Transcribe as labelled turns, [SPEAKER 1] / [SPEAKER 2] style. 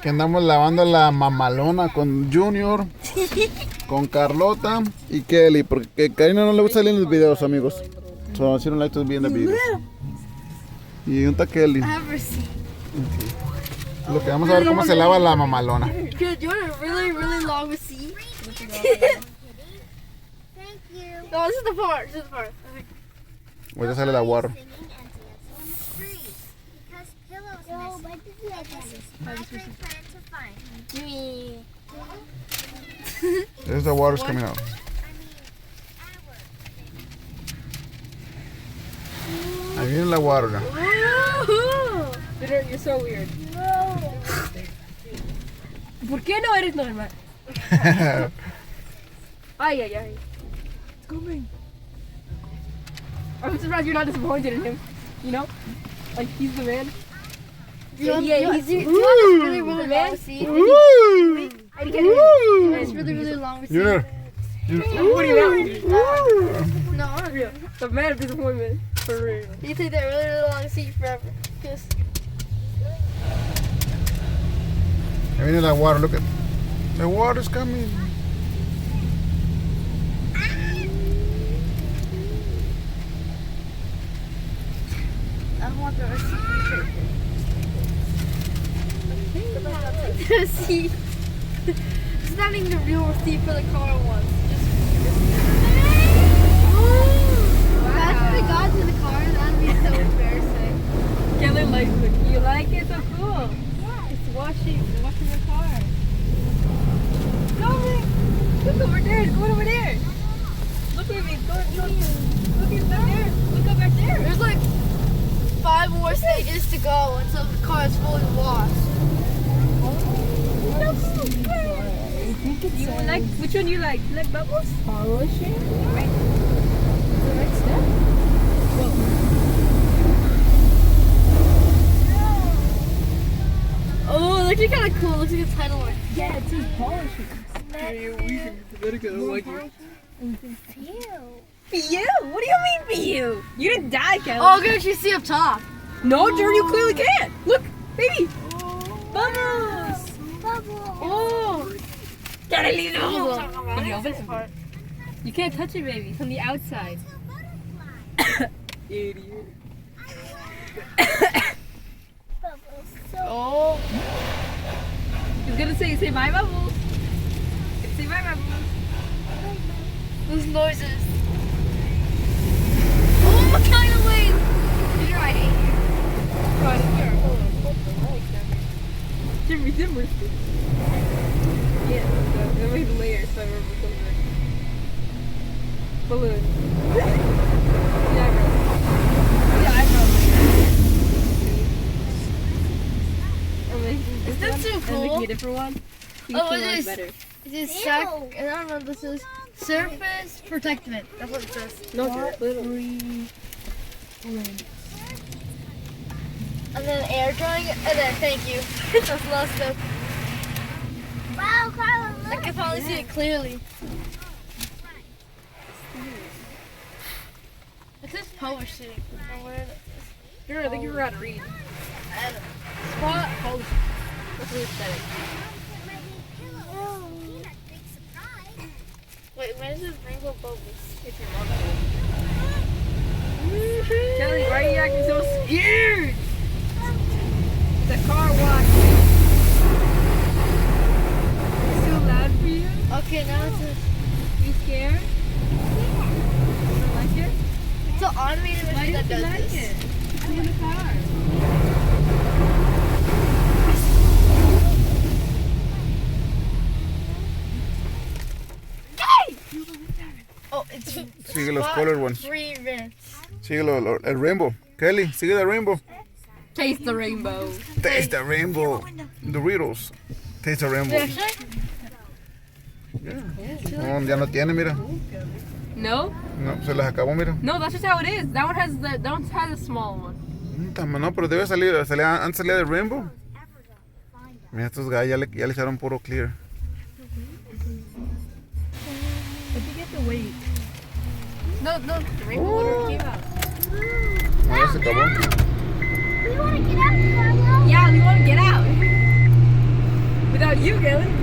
[SPEAKER 1] Que andamos lavando la mamalona con Junior, con Carlota y Kelly. Porque a Karina no le gusta salir en los videos, amigos. So she don't like to be in the videos. Y un Kelly. Lo que vamos a ver cómo se lava la mamalona.
[SPEAKER 2] Dude, you want a really, really long receipt?
[SPEAKER 3] Thank you.
[SPEAKER 2] No, this is the part. This is the part.
[SPEAKER 1] Voy a sale la water.
[SPEAKER 3] Because pillows missing. And this is my great plan to find.
[SPEAKER 2] Jimmy.
[SPEAKER 1] There's the water's coming out. Ahí viene la water. ¿No?
[SPEAKER 2] You're so weird. ¿Por qué no eres normal? Ay, ay, ay. It's coming. I'm surprised you're not disappointed in him. You know? Like, he's the man. Yeah, he's really, really long receipt. And it's really, really long receipt.
[SPEAKER 1] Junior.
[SPEAKER 2] What do you mean? No, not real. The man of disappointment. For real. You take that really, really long receipt forever. Just...
[SPEAKER 1] Ahí viene la water. Look at the water's coming.
[SPEAKER 2] I want the receipt. It's not even the real receipt for the car once. Imagine if we got to the car, that'd be so embarrassing. Kelly likes it. You like it? So cool. Yeah. It's washing the car. Coming. Look over there. It's going over there. Look at me. Look back there. Look up back there. There's like 5 more stages to go until the car is fully washed. You like which one you like? You like bubbles? Polishing. Right. The right step. Whoa. Oh, looks kind of cool. Looks like a title one. Yeah, it says polishing. For you? What do you mean for you? You didn't die, Kelly. Oh, good. You see up top. No, Jordan, you clearly can't. Look, baby. Bubbles. Oh. Gotta leave the bubbles alone. Can you open it? You can't touch it, baby. It's on the outside. Idiot. Oh. He's gonna say bye, Bubbles. Say bye, Bubbles. Those noises. Oh, what kind of ways? You're right. Jimmy Dimmer. Yeah, I made layers so I remember something. Balloon. Yeah, eyebrow layer. Is that so cool? I'm making a different one. Oh, it is. Better. It is I don't know. This is surface protectant. That's what it says. No, free. And then air drying, and then thank you. That's the last step.
[SPEAKER 3] Wow, Carla,
[SPEAKER 2] I
[SPEAKER 3] look.
[SPEAKER 2] can finally see it clearly. It says polishing. Sure, I think you forgot to read. Spot polishing. That's really aesthetic. Wait, when is this rainbow bubbles? If your mom Kelly, why are you acting so scared? The car wash. It's so loud for you? Okay, now it's you scared? You don't like it? It's an automated machine that does this. It? It's in the car. Oh, it's
[SPEAKER 1] Sigue los colored ones.
[SPEAKER 2] Free rinse.
[SPEAKER 1] Sigue el rainbow. Kelly, sigue the rainbow.
[SPEAKER 2] Taste the rainbow.
[SPEAKER 1] Taste the rainbow. Doritos. Taste the rainbow. No, ya no tiene, mira.
[SPEAKER 2] No?
[SPEAKER 1] No, se las acabó, mira.
[SPEAKER 2] No, that's just how it is. That one has a small one.
[SPEAKER 1] No, pero debe salir, antes salía de rainbow. Mira, estos gallos ya le echaron puro clear.
[SPEAKER 2] But you get to wait. No, the rainbow water came out.
[SPEAKER 1] No, ya se acabó.
[SPEAKER 3] We want to get out, Carla.
[SPEAKER 2] Yeah, we want to get out. You, Kelly.